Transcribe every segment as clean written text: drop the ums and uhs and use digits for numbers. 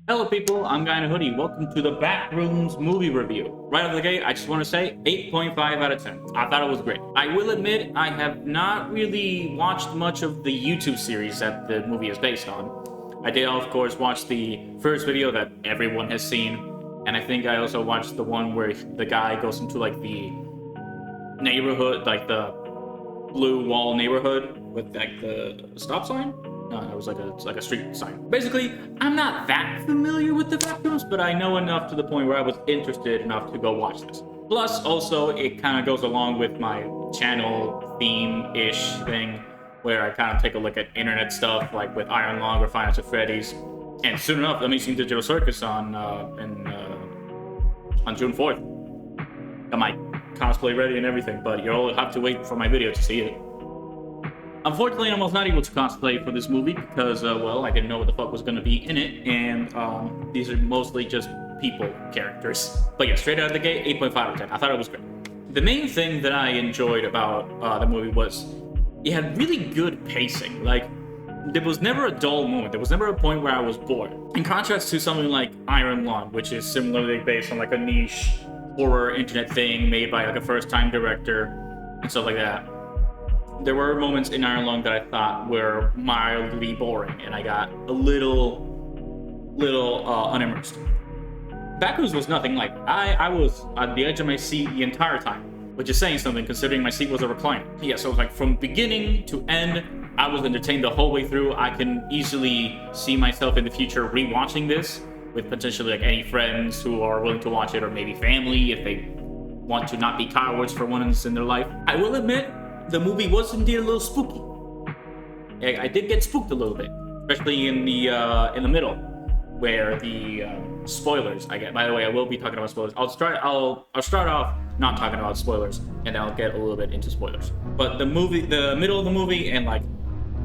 Hello people, I'm Guy in a Hoodie. Welcome to the Backrooms movie review. Right out of the gate, I just want to say 8.5 out of 10. I thought it was great. I will admit, I have not really watched much of the YouTube series that the movie is based on. I did, of course, watch the first video that everyone has seen, and I think I also watched the one where the guy goes into like the neighborhood, like the blue wall neighborhood with like the stop sign. No, it was like a street sign. Basically, I'm not that familiar with the Backrooms, but I know enough to the point where I was interested enough to go watch this. Plus, also, it kind of goes along with my channel theme-ish thing, where I kind of take a look at internet stuff, like with Iron Lung or Financial Freddy's. And soon enough, Amazing Digital Circus on June 4th. Got my cosplay ready and everything, but you'll have to wait for my video to see it. Unfortunately, I was not able to cosplay for this movie because, well, I didn't know what the fuck was going to be in it, and these are mostly just people characters. But yeah, straight out of the gate, 8.5 out of 10. I thought it was great. The main thing that I enjoyed about the movie was it had really good pacing. Like, there was never a dull moment. There was never a point where I was bored. In contrast to something like Iron Lung, which is similarly based on like a niche horror internet thing made by like a first-time director and stuff like that. There were moments in Iron Lung that I thought were mildly boring, and I got a little unimmersed. Backrooms was nothing like that. I was on the edge of my seat the entire time, which is saying something considering my seat was a recliner. Yeah, so it was like from beginning to end, I was entertained the whole way through. I can easily see myself in the future rewatching this with potentially like any friends who are willing to watch it, or maybe family if they want to not be cowards for once in their life. I will admit, the movie was indeed a little spooky. I did get spooked a little bit, especially in the middle, where the spoilers. I get. By the way, I will be talking about spoilers. I'll start off not talking about spoilers, and I'll get a little bit into spoilers. But the middle of the movie, and like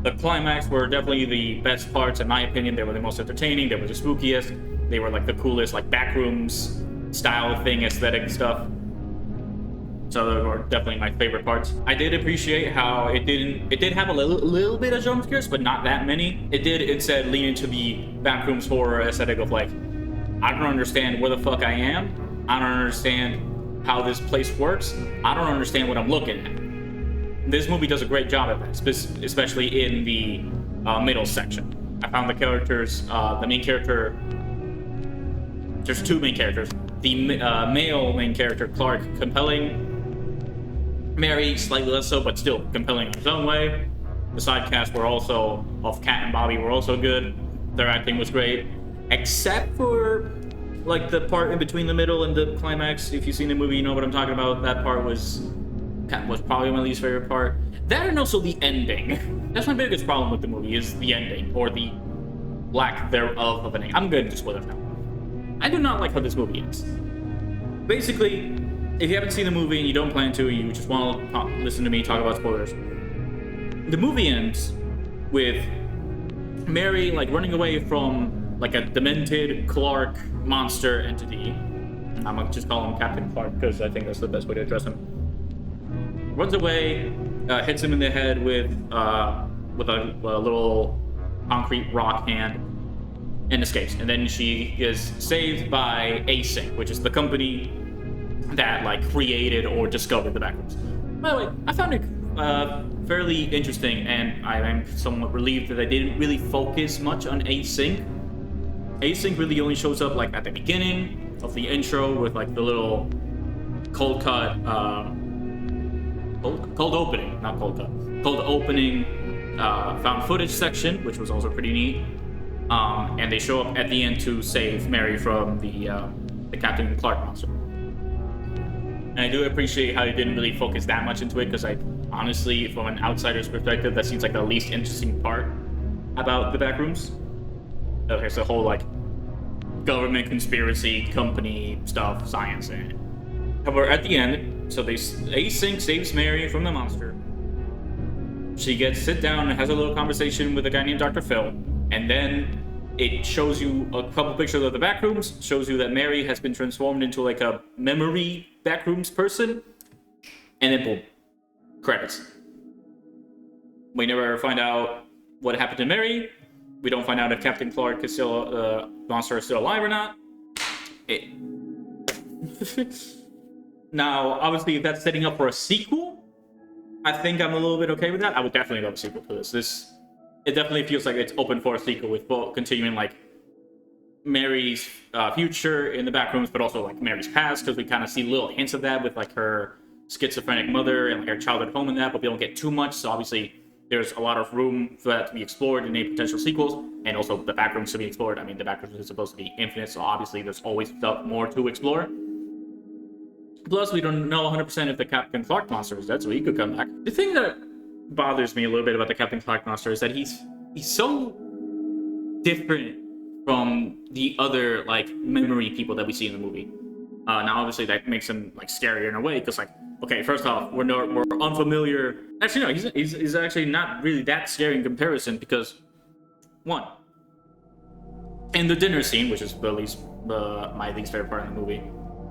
the climax were definitely the best parts in my opinion. They were the most entertaining. They were the spookiest. They were like the coolest, like Backrooms style thing, aesthetic stuff. So those were definitely my favorite parts. I did appreciate how it did have a little bit of jump scares, but not that many. It did instead lean into the Backrooms horror aesthetic of like, I don't understand where the fuck I am. I don't understand how this place works. I don't understand what I'm looking at. This movie does a great job at that, especially in the middle section. I found the characters, the main character, there's two main characters. The male main character, Clark, compelling. Mary, slightly less so, but still compelling in his own way. The side cast were also, of Kat and Bobby, were also good. Their acting was great. Except for, like, the part in between the middle and the climax. If you've seen the movie, you know what I'm talking about. That part was probably my least favorite part. That and also the ending. That's my biggest problem with the movie, is the ending, or the lack thereof of an ending. I'm good to spoilers now. I do not like how this movie ends. Basically, if you haven't seen the movie and you don't plan to, you just want to listen to me talk about spoilers. The movie ends with Mary like running away from like a demented Clark monster entity. I'm gonna just call him Captain Clark because I think that's the best way to address him. Runs away, hits him in the head with a little concrete rock hand, and escapes. And then she is saved by Async, which is the company that like created or discovered the Backrooms. By the way, I found it fairly interesting, and I'm somewhat relieved that I didn't really focus much on Async. Async really only shows up like at the beginning of the intro with like the little cold opening found footage section, which was also pretty neat. And they show up at the end to save Mary from the Captain Clark monster. And I do appreciate how they didn't really focus that much into it, because I honestly, from an outsider's perspective, that seems like the least interesting part about the Backrooms. There's the whole like government conspiracy, company stuff, science in it. However, at the end, so Async saves Mary from the monster. She gets sit down and has a little conversation with a guy named Dr. Phil, and then it shows you a couple pictures of the Backrooms, shows you that Mary has been transformed into like a memory Backrooms person, and then boom, credits. We never find out what happened to Mary. We don't find out if Captain Clark is still monster is still alive or not. It... Now, obviously, if that's setting up for a sequel, I think I'm a little bit okay with that. I would definitely love a sequel to this. It definitely feels like it's open for a sequel with both continuing like Mary's future in the Backrooms, but also like Mary's past, because we kind of see little hints of that with like her schizophrenic mother and like her childhood home and that, but we don't get too much. So obviously, there's a lot of room for that to be explored in any potential sequels, and also the Backrooms to be explored. I mean, the Backrooms is supposed to be infinite, so obviously there's always stuff more to explore. Plus, we don't know 100% if the Captain Clark monster is dead, so he could come back. The thing that bothers me a little bit about the Captain Clark monster is that he's so different from the other like memory people that we see in the movie. Now, obviously, that makes him like scarier in a way, because like, okay, first off, we're unfamiliar. Actually, no, he's actually not really that scary in comparison, because one, in the dinner scene, which is my least favorite part of the movie,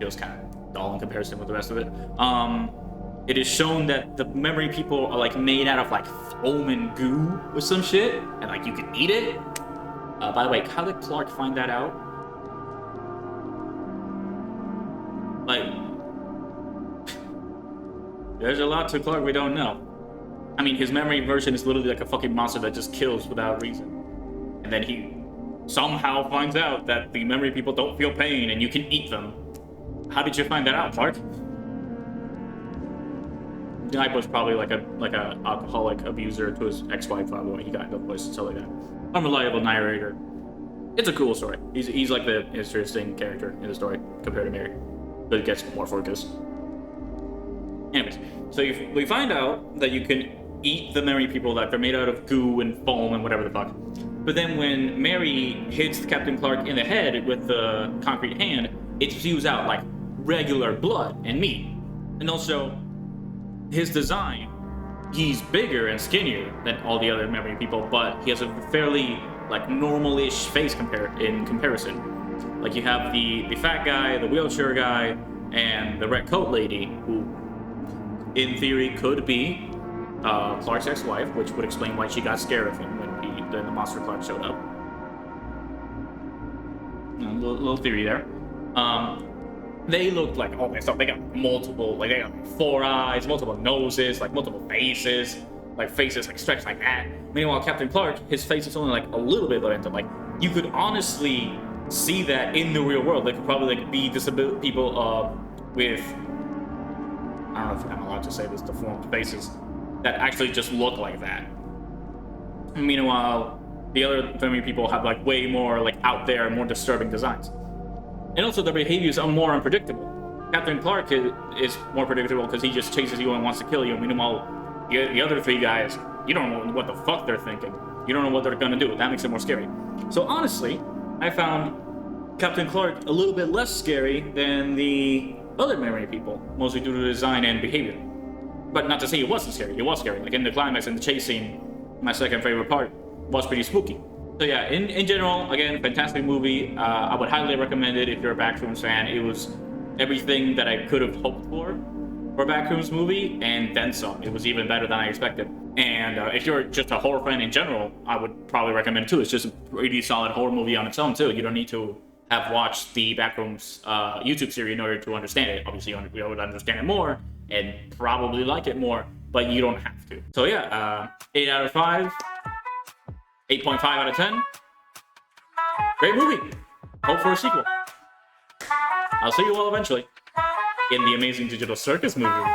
it was kind of dull in comparison with the rest of it. It is shown that the memory people are like made out of like foam and goo or some shit, and like you can eat it. By the way, how did Clark find that out? Like, there's a lot to Clark we don't know. I mean, his memory version is literally like a fucking monster that just kills without reason. And then he somehow finds out that the memory people don't feel pain and you can eat them. How did you find that out, Clark? The guy was probably like a alcoholic abuser to his ex-wife, probably. He got into voice and stuff like that. Unreliable narrator. It's a cool story. He's like the interesting character in the story compared to Mary, but it gets more focus. Anyways, so we find out that you can eat the memory people, that they're made out of goo and foam and whatever the fuck. But then when Mary hits Captain Clark in the head with the concrete hand, it spews out like regular blood and meat. And also, his design, he's bigger and skinnier than all the other memory people, but he has a fairly like normal-ish face in comparison. Like you have the fat guy, the wheelchair guy, and the red coat lady, who in theory could be Clark's ex-wife, which would explain why she got scared of him when the monster Clark showed up. Little theory there. They look like all that stuff. They got multiple, like they got like 4 eyes, multiple noses, like multiple faces, like faces like stretched like that. Meanwhile, Captain Clark, his face is only like a little bit bent. Like you could honestly see that in the real world. They could probably like be disabled people with, I don't know if I'm allowed to say this, deformed faces that actually just look like that. Meanwhile, the other memory people have like way more like out there, more disturbing designs. And also their behaviors are more unpredictable. Captain Clark is more predictable because he just chases you and wants to kill you. Meanwhile, the other 3 guys, you don't know what the fuck they're thinking. You don't know what they're gonna do. That makes it more scary. So honestly, I found Captain Clark a little bit less scary than the other memory people, mostly due to design and behavior. But not to say it wasn't scary. It was scary. Like in the climax and the chase scene, my second favorite part was pretty spooky. So yeah, in general, again, fantastic movie. I would highly recommend it if you're a Backrooms fan. It was everything that I could have hoped for a Backrooms movie, and then some. It was even better than I expected. And if you're just a horror fan in general, I would probably recommend it too. It's just a pretty solid horror movie on its own too. You don't need to have watched the Backrooms YouTube series in order to understand it. Obviously, you would understand it more and probably like it more, but you don't have to. So yeah, 8 out of 5. 8.5 out of 10. Great movie. Hope for a sequel. I'll see you all eventually in the Amazing Digital Circus movie.